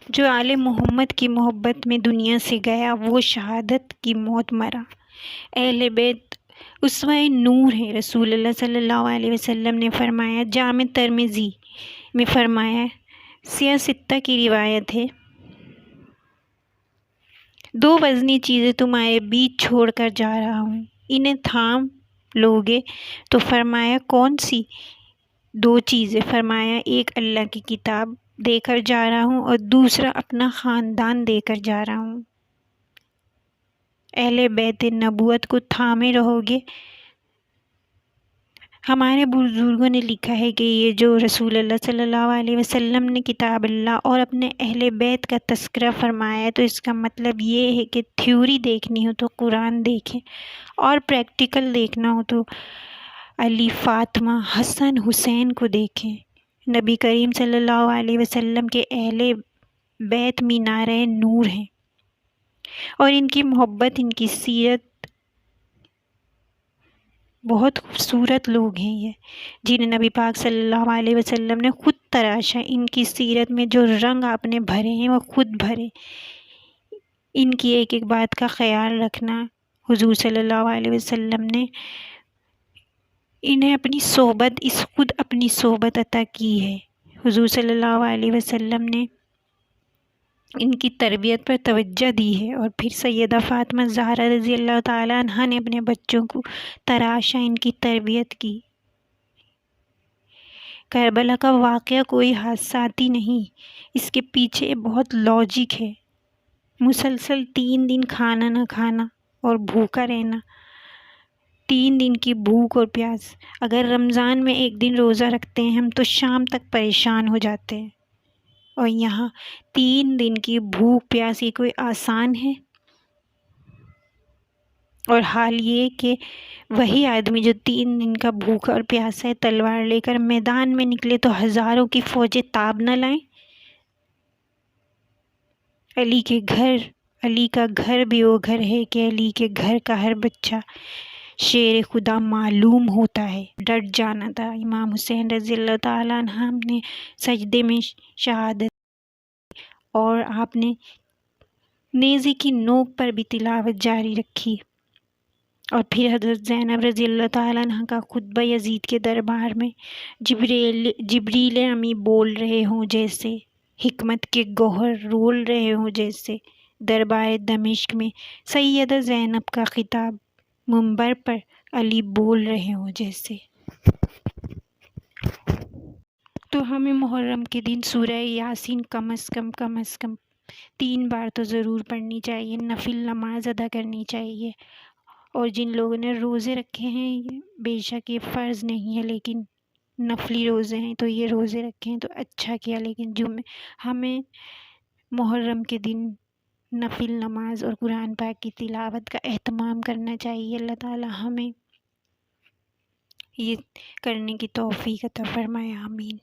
جو آل محمد کی محبت میں دنیا سے گیا وہ شہادت کی موت مرا۔ اہل بیت اسوہ نور ہے۔ رسول اللہ صلی اللہ علیہ وسلم نے فرمایا، جامع ترمذی میں فرمایا، سیاہ ستہ کی روایت ہے، دو وزنی چیزیں تمہارے بیچ چھوڑ کر جا رہا ہوں، انہیں تھام لوگے؟ تو فرمایا کون سی دو چیزیں؟ فرمایا ایک اللہ کی کتاب دے کر جا رہا ہوں اور دوسرا اپنا خاندان دے کر جا رہا ہوں۔ اہل بیت نبوت کو تھامے رہو گے۔ ہمارے بزرگوں نے لکھا ہے کہ یہ جو رسول اللہ صلی اللہ علیہ وسلم نے کتاب اللہ اور اپنے اہل بیت کا تذکرہ فرمایا ہے، تو اس کا مطلب یہ ہے کہ تھیوری دیکھنی ہو تو قرآن دیکھیں، اور پریکٹیکل دیکھنا ہو تو علی، فاطمہ، حسن، حسین کو دیکھیں۔ نبی کریم صلی اللہ علیہ وسلم کے اہل بیت مینارۂ نور ہیں، اور ان کی محبت، ان کی سیرت، بہت خوبصورت لوگ ہیں یہ، جنہیں نبی پاک صلی اللہ علیہ وسلم نے خود تراشا۔ ان کی سیرت میں جو رنگ آپ نے بھرے ہیں وہ خود بھرے۔ ان کی ایک ایک بات کا خیال رکھنا۔ حضور صلی اللہ علیہ وسلم نے انہیں اپنی صحبت، خود اپنی صحبت عطا کی ہے۔ حضور صلی اللہ علیہ وسلم نے ان کی تربیت پر توجہ دی ہے، اور پھر سیدہ فاطمہ زہرا رضی اللہ تعالیٰ عنہا نے اپنے بچوں کو تراشا، ان کی تربیت کی۔ کربلا کا واقعہ کوئی حادثاتی نہیں، اس کے پیچھے بہت لاجک ہے۔ مسلسل 3 دن کھانا نہ کھانا اور بھوکا رہنا، 3 دن کی بھوک اور پیاس۔ اگر رمضان میں ایک دن روزہ رکھتے ہیں ہم تو شام تک پریشان ہو جاتے ہیں، اور یہاں 3 دن کی بھوک پیاس، یہ کوئی آسان ہے؟ اور حال یہ کہ وہی آدمی جو 3 دن کا بھوکا اور پیاسا ہے، تلوار لے کر میدان میں نکلے تو ہزاروں کی فوجیں تاب نہ لائیں۔ علی کا گھر بھی وہ گھر ہے کہ علی کے گھر کا ہر بچہ شیر خدا معلوم ہوتا ہے، ڈٹ جانا تھا۔ امام حسین رضی اللہ تعالیٰ عنہ نے سجدے میں شہادت، اور آپ نے نیزے کی نوک پر بھی تلاوت جاری رکھی، اور پھر حضرت زینب رضی اللہ تعالیٰ عنہ کا خطبہ یزید کے دربار میں جبریل امی بول رہے ہوں جیسے، حکمت کے گوہر رول رہے ہوں جیسے، دربار دمشق میں سیدہ زینب کا خطاب منبر پر علی بول رہے ہوں جیسے۔ تو ہمیں محرم کے دن سورہ یاسین کم از کم 3 بار تو ضرور پڑھنی چاہیے، نفل نماز ادا کرنی چاہیے۔ اور جن لوگوں نے روزے رکھے ہیں، بے شک یہ فرض نہیں ہے لیکن نفلی روزے ہیں، تو یہ روزے رکھے ہیں تو اچھا کیا، لیکن ہمیں محرم کے دن نفل نماز اور قرآن پاک کی تلاوت کا اہتمام کرنا چاہیے۔ اللہ تعالی ہمیں یہ کرنے کی توفیق عطا فرمائے، آمین۔